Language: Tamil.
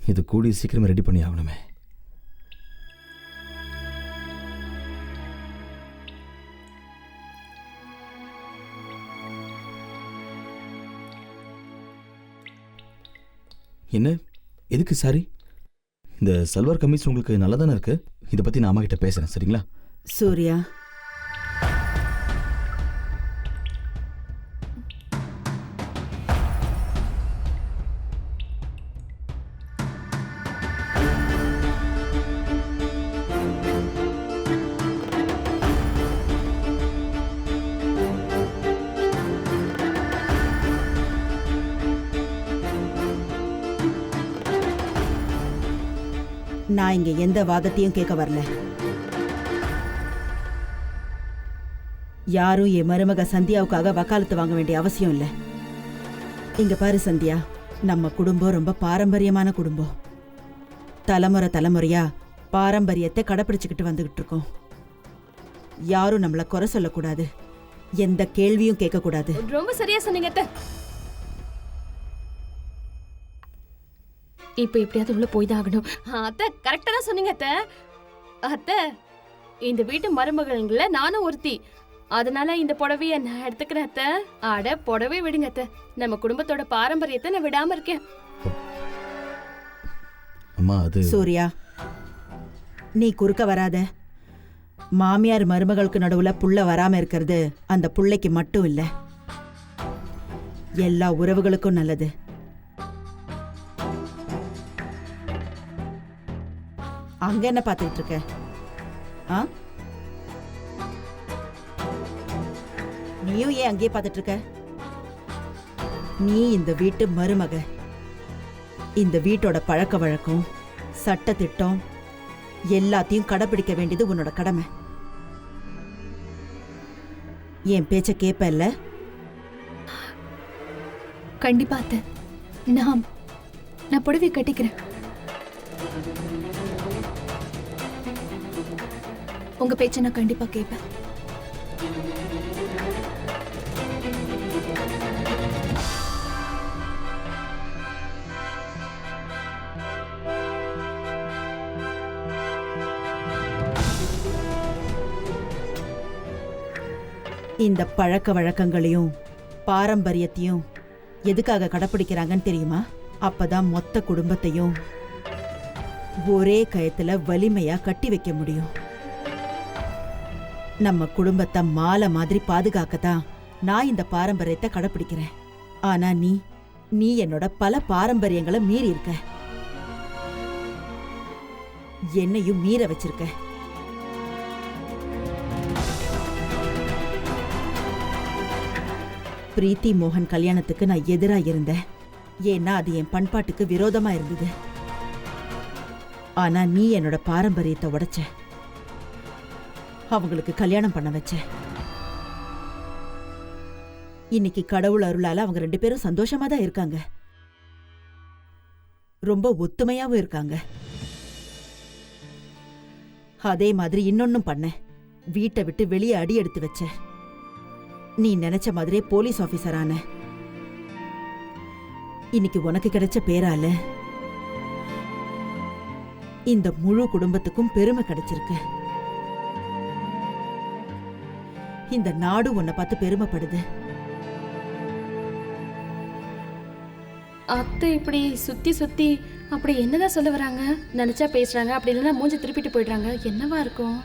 இது கூடி சீக்கிரம் ரெடி பண்ணி ஆகணுமே. என்ன, எதுக்கு சாரி? இந்த சல்வார் கமீஸ் உங்களுக்கு நல்லா தானே இருக்கு. இதை பற்றி நான் அம்மா கிட்ட பேசுகிறேன், சரிங்களா? சூர்யா, நான் இங்க எந்த வாதத்தையும் கேட்க வரல. யாரும் என் மருமக சந்தியாவுக்காக வக்காலத்து வாங்க வேண்டிய அவசியம் இல்லை. இங்க பாரு சந்தியா, நம்ம குடும்பம் ரொம்ப பாரம்பரியமான குடும்பம். தலைமுறை தலைமுறையா பாரம்பரியத்தை கடைப்பிடிச்சுக்கிட்டு வந்துகிட்டு இருக்கோம். யாரும் நம்மள குறை சொல்லக்கூடாது, எந்த கேள்வியும் கேட்க கூடாது. ரொம்ப சரியா சொன்னீங்க அத்தை. இப்ப எப்படியாவது உள்ள போய் தான் ஆகணும். அத்தை கரெக்டா தான் சொன்னீங்க அத்தை. அத்தை, இந்த வீட்டு மருமகள்ல நானும் ஒருத்தி. அதனால இந்த புடவைய நான் எடுத்துக்கிறேன் அத்தை. அட புடவை விடுங்க அத்தை, நம்ம குடும்பத்தோட பாரம்பரியத்தை நான் விடாம இருக்கேன். அம்மா அது சூர்யா, நீ குறுக்க வராத. மாமியார் மருமகளுக்கு நடுவுல புள்ள வராம இருக்கிறது அந்த புள்ளைக்கு மட்டும் இல்ல, எல்லா உறவுகளுக்கும் நல்லது. அங்க என்ன பார்த்துட்டு இருக்க? நீயும் ஏன் அங்கேயே பார்த்துட்டு இருக்க? நீ இந்த வீட்டு மருமக. இந்த வீட்டோட பழக்க வழக்கம், சட்ட திட்டம் எல்லாத்தையும் கடைபிடிக்க வேண்டியது உன்னோட கடமை. என் பேச்ச கேப்ப இல்ல? கண்டிப்பா அத்தை, நான் புடவை கட்டிக்கிறேன். உங்க பேச்ச நான் கண்டிப்பா கேட்பேன். இந்த பழக்க வழக்கங்களையும் பாரம்பரியத்தையும் எதுக்காக கடைப்பிடிக்கிறாங்கன்னு தெரியுமா? அப்பதான் மொத்த குடும்பத்தையும் ஒரே கயத்துல வலிமையா கட்டி வைக்க முடியும். நம்ம குடும்பத்தை மாலை மாதிரி பாதுகாக்கத்தான் நான் இந்த பாரம்பரியத்தை கடைப்பிடிக்கிறேன். ஆனா நீ என்னோட பல பாரம்பரியங்களை மீறி இருக்க, என்னையும் மீற வச்சிருக்க. பிரீத்தி மோகன் கல்யாணத்துக்கு நான் எதிரா இருந்தேன், ஏன்னா அது என் பண்பாட்டுக்கு விரோதமா இருந்தது. ஆனா நீ என்னோட பாரம்பரியத்தை உடைச்ச, அவங்களுக்கு கல்யாணம் பண்ண வச்ச. இன்னைக்கு கடவுள் அருளால அவங்க 2 பேரும் சந்தோஷமா தான் இருக்காங்க, ரொம்ப ஒத்துமையாவும் இருக்காங்க. அதே மாதிரி இன்னொன்னும் பண்ண, வீட்டை விட்டு வெளியே அடி எடுத்து வச்ச. நீ நினைச்ச மாதிரியே போலீஸ் ஆபீசர் ஆன. இன்னைக்கு உனக்கு கிடைச்ச பேரால இந்த முழு குடும்பத்துக்கும் பெருமை கிடைச்சிருக்கு. இந்த நாடு உன்னை பார்த்து பெருமைப்படுது. அத்தை இப்படி சுத்தி சுத்தி அப்படி என்னதான் சொல்ல வராங்க? நினைச்சா பேசுறாங்க, அப்படி இல்லைன்னா மூஞ்சி திருப்பிட்டு போயிடுறாங்க. என்னவா இருக்கும்?